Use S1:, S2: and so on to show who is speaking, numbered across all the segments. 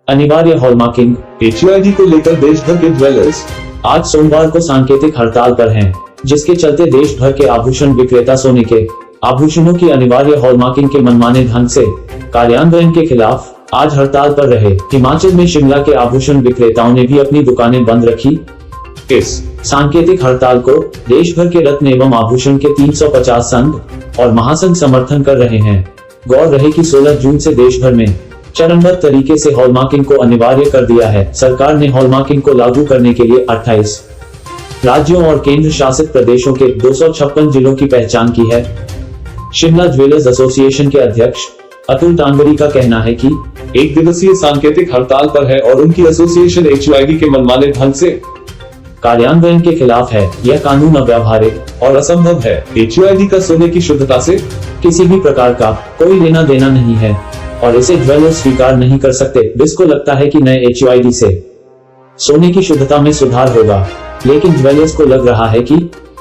S1: अनिवार्य hallmarking.
S2: HUID को लेकर देश भर के ज्वेलर्स
S1: आज सोमवार को सांकेतिक हड़ताल पर हैं, जिसके चलते देश भर के आभूषण विक्रेता सोने के आभूषणों की अनिवार्य हॉलमार्किंग के मनमाने ढंग से कार्यान्वयन के खिलाफ आज हड़ताल पर रहे। हिमाचल में शिमला के आभूषण विक्रेताओं ने भी अपनी दुकानें बंद रखी। इस सांकेतिक हड़ताल को देश भर के रत्न एवं आभूषण के 350 संघ और महासंघ समर्थन कर रहे हैं। गौर रहे कि 16 जून से देश भर में चरणबद्ध तरीके से हॉलमार्किंग को अनिवार्य कर दिया है। सरकार ने हॉलमार्किंग को लागू करने के लिए 28 राज्यों और केंद्र शासित प्रदेशों के 256 जिलों की पहचान की है। शिमला ज्वेलर्स एसोसिएशन के अध्यक्ष अतुल टांगरी का कहना है कि
S2: एक दिवसीय सांकेतिक हड़ताल पर है और उनकी एसोसिएशन HUID के मनमाने ढंग से
S1: कार्यान्वयन के खिलाफ है। यह कानून अव्यावहारिक और
S2: असंभव है। HUID का सोने की शुद्धता से
S1: किसी भी प्रकार का कोई लेना देना नहीं है और इसे ज्वेलर्स स्वीकार नहीं कर सकते। बिस को लगता है कि नए HUID से सोने की शुद्धता में सुधार होगा, लेकिन ज्वेलर्स को लग रहा है कि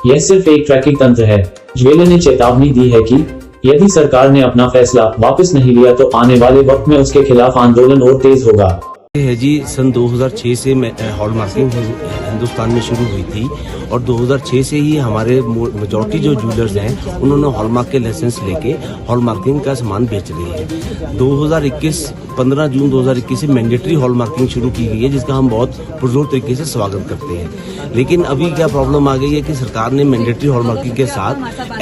S1: यह सिर्फ एक ट्रैकिंग तंत्र है। ज्वेलर ने चेतावनी दी है कि यदि सरकार ने अपना फैसला वापस नहीं लिया तो आने वाले वक्त में उसके खिलाफ आंदोलन और तेज होगा।
S3: है जी, सन 2006 से हॉलमार्किंग हिंदुस्तान में शुरू हुई थी और 2006 से ही हमारे मेजॉरिटी जो ज्वेलर्स हैं उन्होंने हॉलमार्क के लाइसेंस लेके हॉलमार्किंग का सामान बेच रहे हैं। 15 जून 2021 से मैंडेटरी हॉलमार्किंग शुरू की गई है, जिसका हम बहुत पुरजोर तरीके से स्वागत करते हैं। लेकिन अभी क्या प्रॉब्लम आ गई है कि सरकार ने मैंडेटरी हॉलमार्किंग के साथ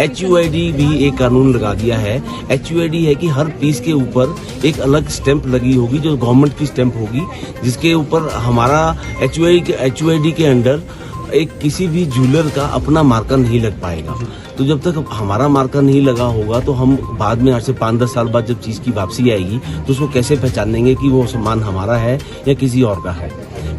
S3: HUID भी एक कानून लगा दिया है। HUID है कि हर पीस के ऊपर एक अलग स्टैंप लगी होगी जो गवर्नमेंट की स्टैंप होगी, जिसके ऊपर हमारा HUID के अंडर एक किसी भी ज्वेलर का अपना मार्कर नहीं लग पाएगा। तो जब तक हमारा मार्कर नहीं लगा होगा तो हम बाद में आज से 5-10 साल बाद जब चीज की वापसी आएगी तो उसको कैसे पहचानेंगे कि वो सामान हमारा है या किसी और का है।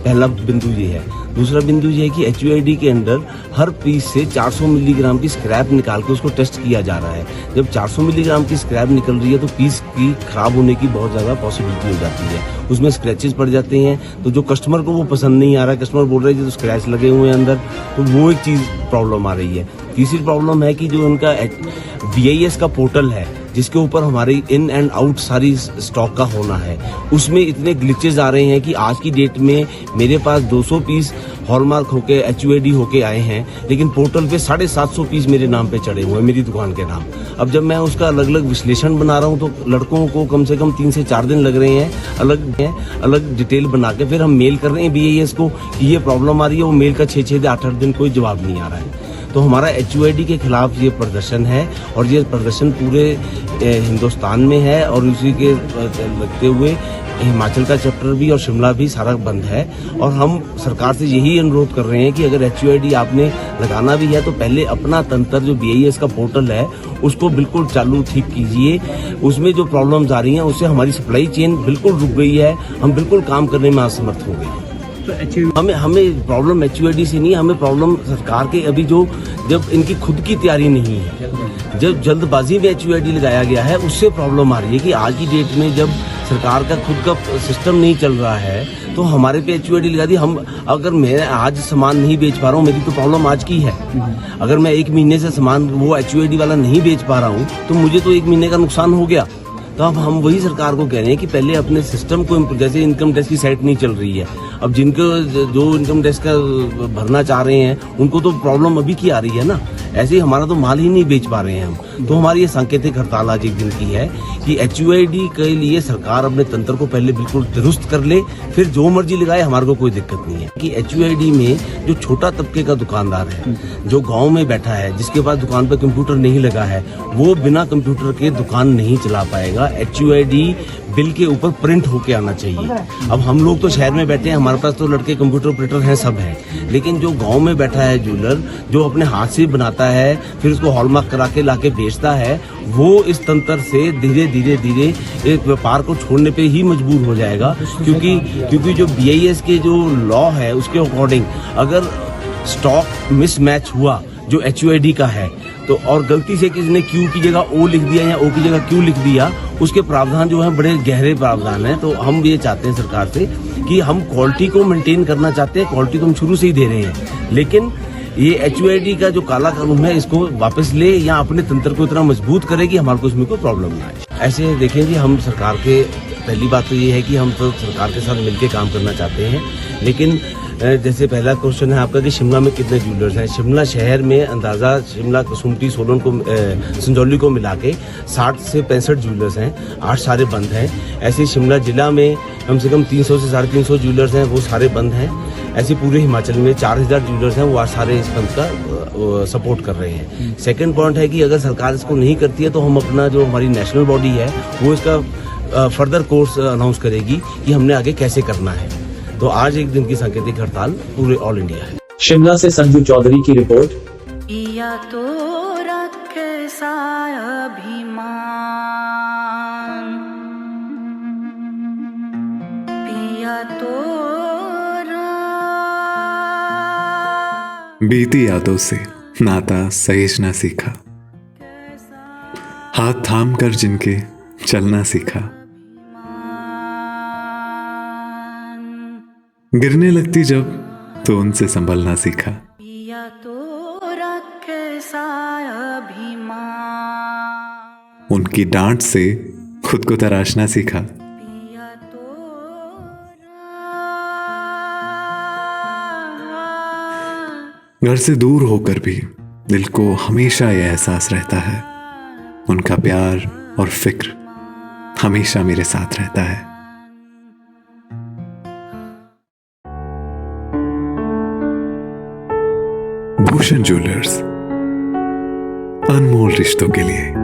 S3: पहला बिंदु ये है। दूसरा बिंदु ये है कि HUID के अंदर हर पीस से 400 मिलीग्राम की स्क्रैप निकाल के उसको टेस्ट किया जा रहा है। जब 400 मिलीग्राम की स्क्रैप निकल रही है तो पीस की खराब होने की बहुत ज्यादा पॉसिबिलिटी हो जाती है। उसमें स्क्रैचेस पड़ जाते हैं, तो जो कस्टमर को वो पसंद नहीं आ रहा है, कस्टमर बोल रहे हैं तो स्क्रैच लगे हुए हैं अंदर, तो वो एक चीज प्रॉब्लम आ रही है। तीसरी प्रॉब्लम है कि जो उनका BIS का पोर्टल है जिसके ऊपर हमारी इन एंड आउट सारी स्टॉक का होना है, उसमें इतने ग्लिचेस आ रहे हैं कि आज की डेट में मेरे पास 200 पीस हॉलमार्क होके HUID होके आए हैं, लेकिन पोर्टल पे 750 पीस मेरे नाम पे चढ़े हुए हैं, मेरी दुकान के नाम। अब जब मैं उसका अलग अलग विश्लेषण बना रहा हूँ तो लड़कों को कम से कम 3 से 4 दिन लग रहे हैं अलग डिटेल बना के फिर हम मेल कर रहे हैं BIS को कि ये प्रॉब्लम आ रही है। वो मेल का 6 से 8 दिन कोई जवाब नहीं आ रहा है। तो हमारा HUID के खिलाफ ये प्रदर्शन है और ये प्रदर्शन पूरे हिंदुस्तान में है और उसी के लगते हुए हिमाचल का चैप्टर भी और शिमला भी सारा बंद है। और हम सरकार से यही अनुरोध कर रहे हैं कि अगर HUID आपने लगाना भी है तो पहले अपना तंत्र जो BIS का पोर्टल है उसको बिल्कुल चालू ठीक कीजिए। उसमें जो प्रॉब्लम्स आ रही हैं उससे हमारी सप्लाई चेन बिल्कुल रुक गई है, हम बिल्कुल काम करने में असमर्थ हो गए हैं। हमें प्रॉब्लम HUID से नहीं, हमें प्रॉब्लम सरकार के अभी जब इनकी खुद की तैयारी नहीं है, जब जल्दबाजी में HUID लगाया गया है उससे प्रॉब्लम आ रही है कि आज की डेट में जब सरकार का खुद का सिस्टम नहीं चल रहा है तो हमारे पे HUID लगा दी। हम अगर मैं आज सामान नहीं बेच पा रहा हूँ, मेरी तो प्रॉब्लम आज की है। अगर मैं 1 महीने से सामान वो HUID वाला नहीं बेच पा रहा हूँ तो मुझे तो 1 महीने का नुकसान हो गया। तो अब हम वही सरकार को कह रहे हैं कि पहले अपने सिस्टम को, जैसे इनकम टैक्स की साइट नहीं चल रही है, अब जिनको जो इनकम टैक्स का भरना चाह रहे हैं उनको तो प्रॉब्लम अभी की आ रही है ना, ऐसे ही हमारा तो माल ही नहीं बेच पा रहे हैं हम। तो हमारी ये सांकेतिक हड़ताल आज एक दिन की है कि HUID के लिए सरकार अपने तंत्र को पहले बिल्कुल दुरुस्त कर ले, फिर जो मर्जी लगाए, हमारे को कोई दिक्कत नहीं है। कि HUID में जो छोटा तबके का दुकानदार है, जो गांव में बैठा है, जिसके पास दुकान पर कंप्यूटर नहीं लगा है, वो बिना कंप्यूटर के दुकान नहीं चला पाएगा। HUID बिल के ऊपर प्रिंट होके आना चाहिए। अब हम लोग तो शहर में बैठे हैं, हमारे पास तो लड़के कंप्यूटर ऑपरेटर हैं, सब हैं, लेकिन जो गांव में बैठा है ज्वेलर, जो अपने हाथ से बनाता है फिर उसको हॉलमार्क करा के लाके बेचता है, वो इस तंत्र से धीरे धीरे एक व्यापार को छोड़ने पे ही मजबूर हो जाएगा। क्योंकि जो BIS के जो लॉ है उसके अकॉर्डिंग अगर स्टॉक मिसमैच हुआ जो HUID का है तो और गलती से किसी ने Q की जगह O लिख दिया या O की जगह Q लिख दिया, उसके प्रावधान जो है बड़े गहरे प्रावधान है। तो हम ये चाहते हैं सरकार से कि हम क्वालिटी को मेंटेन करना चाहते हैं, क्वालिटी तो हम शुरू से ही दे रहे हैं, लेकिन ये HUID का जो काला कानून है इसको वापस ले या अपने तंत्र को इतना मजबूत करे कि हमारे को इसमें कोई प्रॉब्लम ना आए। ऐसे देखें कि हम सरकार के पहली बात तो ये है कि हम तो सरकार के साथ मिलकर काम करना चाहते हैं, लेकिन जैसे पहला क्वेश्चन है आपका कि शिमला में कितने ज्वेलर्स हैं। शिमला शहर में अंदाज़ा शिमला कसुम्पटी सोलन को संजौली को मिला के 60 से 65 ज्वेलर्स हैं, 8 सारे बंद हैं। ऐसे शिमला जिला में कम से कम 300 से 350 ज्वेलर्स हैं, वो सारे बंद हैं। ऐसे पूरे हिमाचल में 4000 ज्वेलर्स हैं, वो आज सारे इस बंद का सपोर्ट कर रहे हैं। सेकंड पॉइंट है कि अगर सरकार इसको नहीं करती है तो हम अपना जो हमारी नेशनल बॉडी है वो इसका फर्दर कोर्स अनाउंस करेगी कि हमने आगे कैसे करना है। तो आज एक दिन की सांकेतिक हड़ताल पूरे ऑल इंडिया है।
S1: शिमला से संजू चौधरी की रिपोर्ट।
S4: पिया तो कैसा अभिमान, पिया तो
S5: बीती यादों से नाता सहेजना सीखा, हाथ थाम कर जिनके चलना सीखा, गिरने लगती जब तो उनसे संभलना सीखा।
S4: पिया तो कैसा अभिमान,
S5: उनकी डांट से खुद को तराशना सीखा।
S4: पिया तो
S5: घर से दूर होकर भी दिल को हमेशा यह एहसास रहता है, उनका प्यार और फिक्र हमेशा मेरे साथ रहता है। भूषण ज्वेलर्स, अनमोल रिश्तों के लिए।